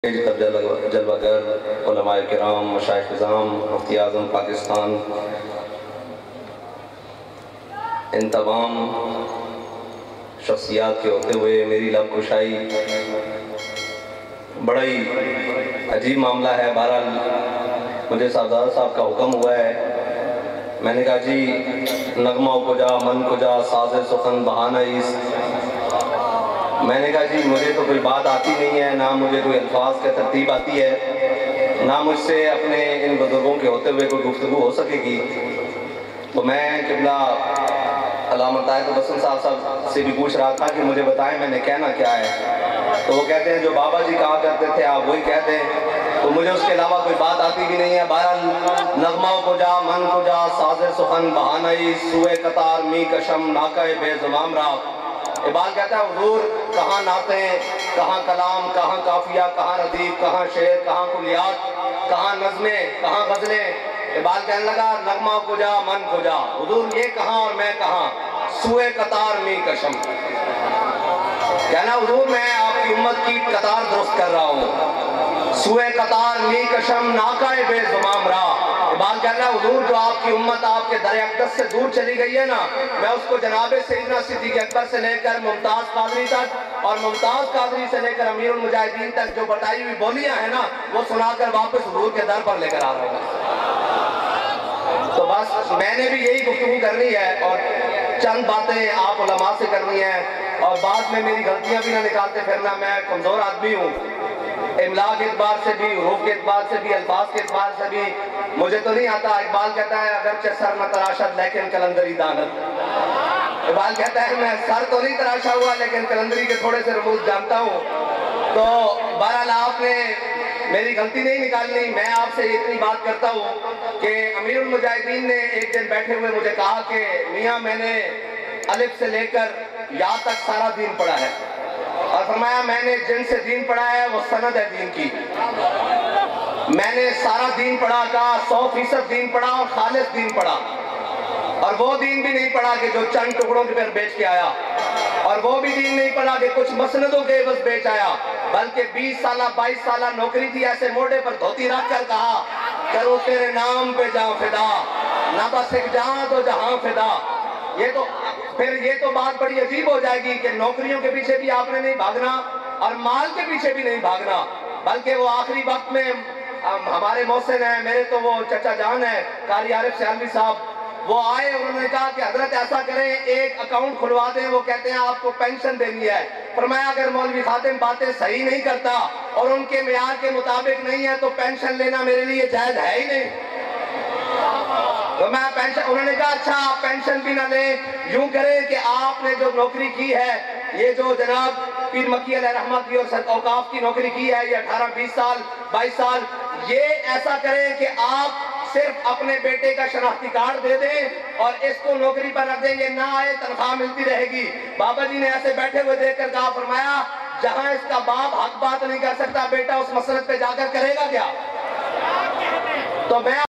जलवागर उलमाए किराम मशाइख निज़ाम मुफ्ती आज़म पाकिस्तान, इन तमाम शख्सियात के होते हुए मेरी लब कुशाई बड़ा ही अजीब मामला है। बहरहाल मुझे सरदार साहब का हुक्म हुआ है, मैंने कहा जी नगमा कुजा मन कुजा साज़ सुखन बहाना इस, मैंने कहा जी मुझे तो कोई बात आती नहीं है, ना मुझे कोई अल्फाज की तरतीब आती है, ना मुझसे अपने इन बुजुर्गों के होते हुए कोई गुफ्तगू हो सकेगी। तो मैं किबला अल्लामा ताहिर बसंत साहब से भी पूछ रहा था कि मुझे बताएं मैंने कहना क्या है। तो वो कहते हैं जो बाबा जी कहा करते थे आप वही कहते हैं, तो मुझे उसके अलावा कोई बात आती भी नहीं है। बहरहाल नगमा को जा मन को जा साज़े सुखन बहानई सुए कतार मी कशम नाकाए बेज़माम रा। इकबाल कहता है हुजूर कहाँ नाते, कहाँ कलाम, कहाँ काफिया, कहाँ रदीफ, कहाँ शेर, कहाँ कुलियात, कहाँ नज़में, कहाँ गज़लें। इकबाल कहने लगा नगमा को जा मन को जा, हुजूर ये कहाँ और मैं कहाँ, सुए कतार मी कशम। कहना हुजूर मैं आपकी उम्मत की कतार दुरुस्त कर रहा हूँ, सुए कतार मी कशम नाकाए बेज़माम रा। इकबाल कहना हुजूर जो आपकी उम्मत आपके दर अक़दस से दूर चली गई है ना, मैं उसको जनाबे सैयदना सिद्दीक़ अकबर से लेकर मुमताज़ कादरी तक और मुमताज़ कादरी से लेकर अमीरुल मुजाहिदीन तक जो बताई हुई बोलियां हैं ना, वो सुनाकर वापस हुजूर के दर पर लेकर आ रहा हूँ। तो बस मैंने भी यही गुफ्तगू करनी है और चंद बातें आप उलमा से करनी है और बाद में मेरी गलतियां भी ना निकालते फिरना। मैं कमज़ोर आदमी हूँ, इमला के एतबार से भी, रूफ के एतबार से भी, अल्फाज के एतबार से भी मुझे तो नहीं आता। इकबाल कहता है अगर सर न तराशत लेकिन कलंदरी दानत। इकबाल कहता है मैं सर तो नहीं तराशा हुआ लेकिन कलंदरी के थोड़े से रमूज जानता हूँ। तो बहरहाल आपने मेरी गलती नहीं निकालनी। मैं आपसे इतनी बात करता हूँ कि अमीरुल मुजाहिदीन ने एक दिन बैठे हुए मुझे कहा कि मियाँ मैंने अलिफ से लेकर या तक सारा दीन पढ़ा है और फरमाया मैंने जिनसे दीन पढ़ा है वो सनद है दीन की। मैंने सारा दीन पढ़ा का 100% दीन पढ़ा और खालिस दीन पढ़ा, और वो दीन भी नहीं पढ़ा कि जो चंद टुकड़ों के पर बेच के आया, और वो भी दीन नहीं पढ़ा कि कुछ मसनदों के बस बेच आया, बल्कि 20 साल 22 साल नौकरी थी, ऐसे मोढ़े पर धोती रख कर कहा करो तेरे नाम पे जाऊं फिदा, ना बस एक जहां तो जहां फिदा। ये तो फिर ये तो बात बड़ी अजीब हो जाएगी कि नौकरियों के पीछे भी आपने नहीं भागना और माल के पीछे भी नहीं भागना, बल्कि वो आखिरी वक्त में हमारे मोहसिन है, मेरे तो वो चचा जान है कारी आरिफ सियालवी साहब, वो आए, उन्होंने कहा कि हजरत ऐसा करें एक अकाउंट खुलवा दें, वो कहते हैं आपको पेंशन देनी है। फरमाया अगर मौलवी खातिम बातें सही नहीं करता और उनके मेयार के मुताबिक नहीं है तो पेंशन लेना मेरे लिए जायज है ही नहीं। तो मैं पेंशन, उन्होंने कहा अच्छा आप पेंशन भी ना लें, यूं करें कि आपने जो नौकरी की है, ये जो जनाब पीर मक्की अलैहि रहमत की और औकाफ की नौकरी की है, ये 18 20 साल 22 साल, ये ऐसा करें कि आप सिर्फ अपने बेटे का शनाख्ती कार्ड दे दें और इसको नौकरी पर रख देंगे, ना आए तनख्वाह मिलती रहेगी। बाबा जी ने ऐसे बैठे हुए देखकर कहा, फरमाया जहां इसका बाप हक बात नहीं कर सकता, बेटा उस मसलक पे जाकर करेगा क्या। तो मैं